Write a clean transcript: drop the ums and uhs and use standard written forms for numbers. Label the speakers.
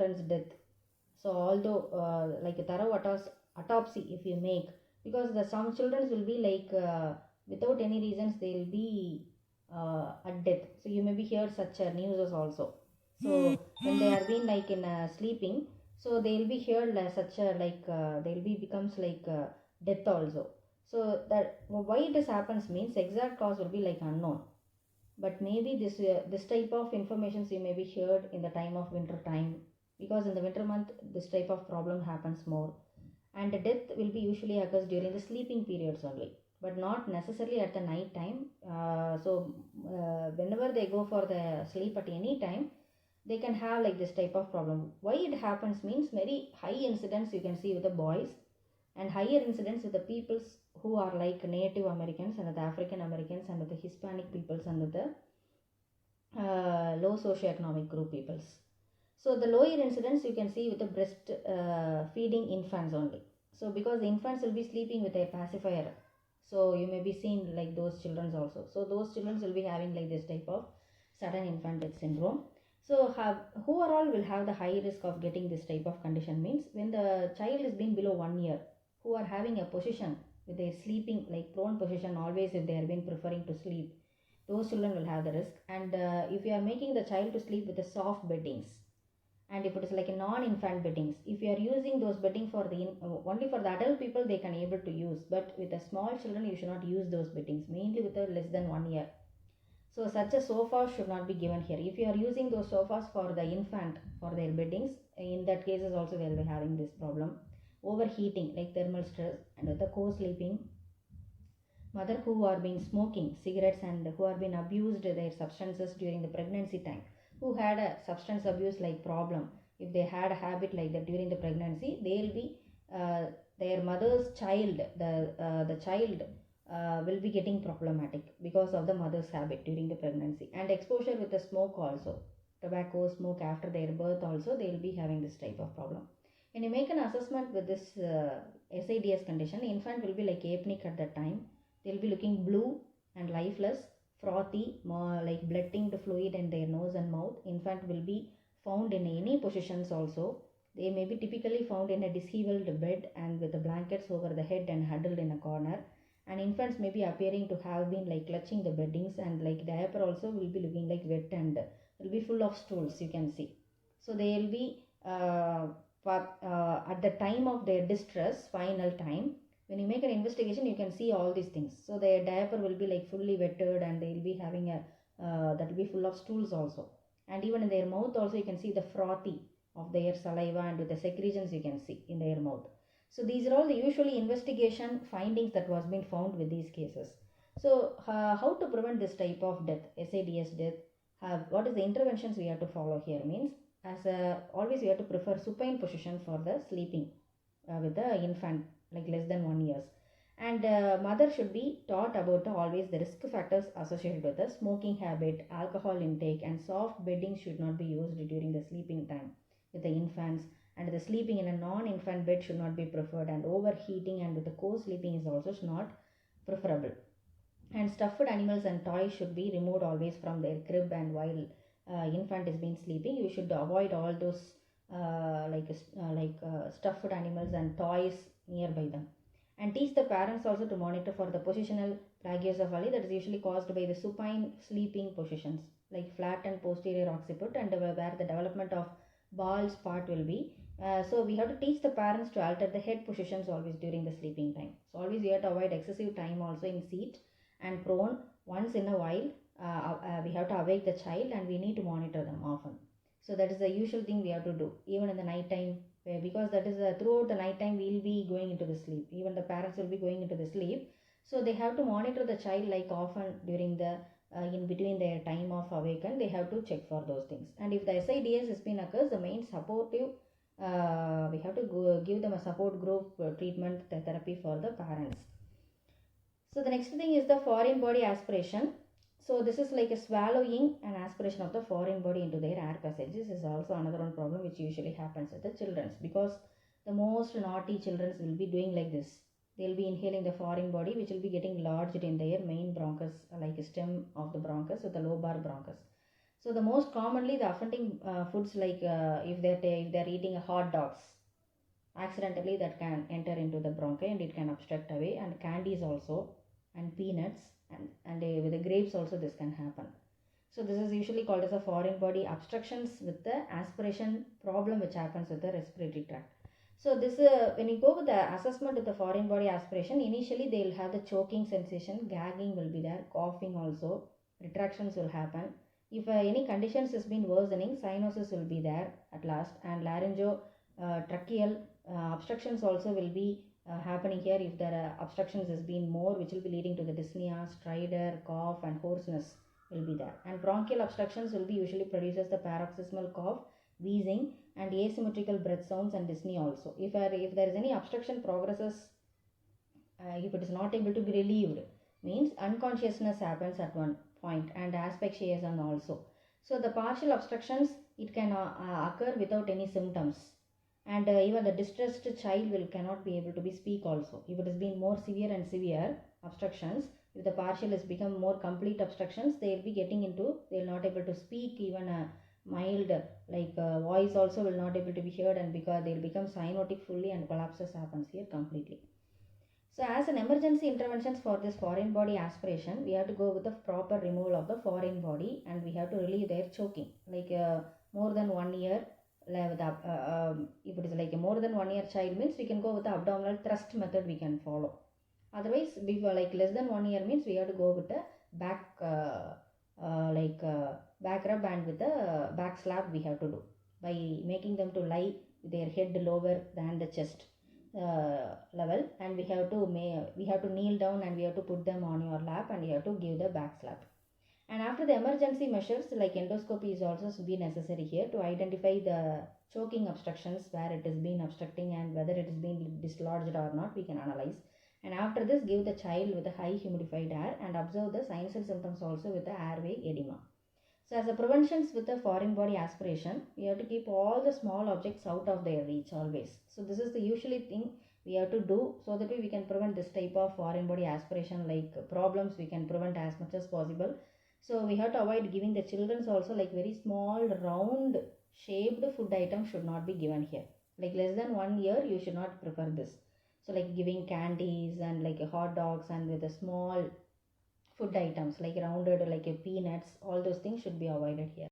Speaker 1: children's death. So although like a thorough autopsy if you make, because some children will be without any reasons they will be at death. So you maybe heard such news also. So when they are being in sleeping, so they will be heard such they will be becomes death also. So that why this happens means exact cause will be unknown. But maybe this type of informations you may be heard in the time of winter time, because in the winter month this type of problem happens more, and the death will be usually occurs during the sleeping periods only, but not necessarily at the night time. Whenever they go for the sleep at any time, they can have this type of problem. Why it happens means very high incidence you can see with the boys, and higher incidence with the peoples who are Native Americans and the African Americans and the Hispanic peoples and the low socioeconomic group peoples. So the lower incidence you can see with the breast feeding infants only. So because the infants will be sleeping with a pacifier, so you may be seeing those children also. So those children will be having this type of sudden infant death syndrome. So who are all will have the high risk of getting this type of condition means when the child is being below 1 year, who are having a position with a sleeping prone position always, if they are been preferring to sleep, those children will have the risk. And if you are making the child to sleep with the soft beddings, and if it is a non-infant beddings, if you are using those bedding for the only for the adult people, they can able to use, but with the small children you should not use those beddings, mainly with a less than 1 year. So such a sofa should not be given here. If you are using those sofas for the infant for their beddings, in that cases also they will be having this problem. Overheating thermal stress, and with the co-sleeping, mother who are been smoking cigarettes and who are been abused their substances during the pregnancy time, who had a substance abuse problem, if they had a habit like that during the pregnancy, they will be their mother's child, the child will be getting problematic because of the mother's habit during the pregnancy. And exposure with the smoke also, tobacco smoke after their birth also, they will be having this type of problem. When you make an assessment with this SIDS condition, the infant will be apneic at that time. They will be looking blue and lifeless, frothy, blood-tinged fluid in their nose and mouth. Infant will be found in any positions also. They may be typically found in a disheveled bed and with the blankets over the head and huddled in a corner. And infants may be appearing to have been clutching the beddings, and diaper also will be looking wet and will be full of stools you can see. So they will be at the time of their distress, final time, when you make an investigation you can see all these things. So their diaper will be fully wetted, and they will be having a that will be full of stools also, and even in their mouth also you can see the frothy of their saliva and with the secretions you can see in their mouth. So these are all the usually investigation findings that was been found with these cases. So how to prevent this type of death, SIDS death? What is the interventions we have to follow here means, as always we have to prefer supine position for the sleeping with the infant less than 1 year. And mother should be taught about always the risk factors associated with the smoking habit, alcohol intake, and soft bedding should not be used during the sleeping time with the infants. And the sleeping in a non-infant bed should not be preferred, and overheating and with the co-sleeping is also not preferable. And stuffed animals and toys should be removed always from their crib, and while infant is being sleeping, you should avoid all those stuffed animals and toys nearby them. And teach the parents also to monitor for the positional plagioscephaly that is usually caused by the supine sleeping positions flat and posterior occiput, and where the development of Ball's part will be. So we have to teach the parents to alter the head positions always during the sleeping time. So always we have to avoid excessive time also in seat and prone. Once in a while we have to awake the child, and we need to monitor them often. So that is the usual thing we have to do even in the night time, because that is throughout the night time we will be going into the sleep. Even the parents will be going into the sleep. So they have to monitor the child often during the in between their time of awaken. They have to check for those things. And if the SIDS has been occurs, the main supportive we have to give them a support group treatment therapy for the parents. So the next thing is the foreign body aspiration. So this is a swallowing and aspiration of the foreign body into their air passage. This is also another one problem which usually happens with the children, because the most naughty children will be doing like this. They will be inhaling the foreign body which will be getting lodged in their main bronchus, stem of the bronchus with the lobar bronchus. So the most commonly the offending foods like if they're eating hot dogs, accidentally that can enter into the bronchi and it can obstruct away, and candies also, and peanuts, and with the grapes also this can happen. So this is usually called as a foreign body obstructions with the aspiration problem which happens with the respiratory tract. So this when you go with the assessment with the foreign body aspiration, initially they will have the choking sensation, gagging will be there, coughing also, retractions will happen. If any conditions has been worsening, cyanosis will be there at last, and laryngo tracheal obstructions also will be happening here if there are obstructions has been more, which will be leading to the dyspnea, stridor, cough, and hoarseness will be there. And bronchial obstructions will be usually produces the paroxysmal cough, wheezing, and asymmetrical breath sounds and dyspnea also. If there is any obstruction progresses, if it is not able to be relieved, means unconsciousness happens at one point, and asphyxiation also. So the partial obstructions, it can occur without any symptoms, and even the distressed child cannot be able to be speak also. If it has been more severe and severe obstructions, if the partial has become more complete obstructions, they will be getting into, they will not able to speak, even a mild voice also will not able to be heard, and because they will become cyanotic fully and collapses happens here completely. So as an emergency interventions for this foreign body aspiration, we have to go with the proper removal of the foreign body, and we have to relieve their choking, more than 1 year. If it is like a more than 1 year child means we can go with the abdominal thrust method we can follow. Otherwise, before less than 1 year means we have to go with the back back rub, and with the back slap we have to do by making them to lie with their head lower than the chest level, and we have to kneel down, and we have to put them on your lap, and you have to give the back slap. And after the emergency measures like endoscopy is also be necessary here to identify the choking obstructions, where it has been obstructing and whether it has been dislodged or not, we can analyze. And after this, give the child with a high humidified air and observe the signs and symptoms also with the airway edema. So as a preventions with the foreign body aspiration, we have to keep all the small objects out of their reach always. So this is the usually thing we have to do, so that we can prevent this type of foreign body aspiration problems we can prevent as much as possible. So we have to avoid giving the children also very small round shaped food items should not be given here. Less than 1 year you should not prefer this. So giving candies and hot dogs and with the small food items rounded peanuts, all those things should be avoided here.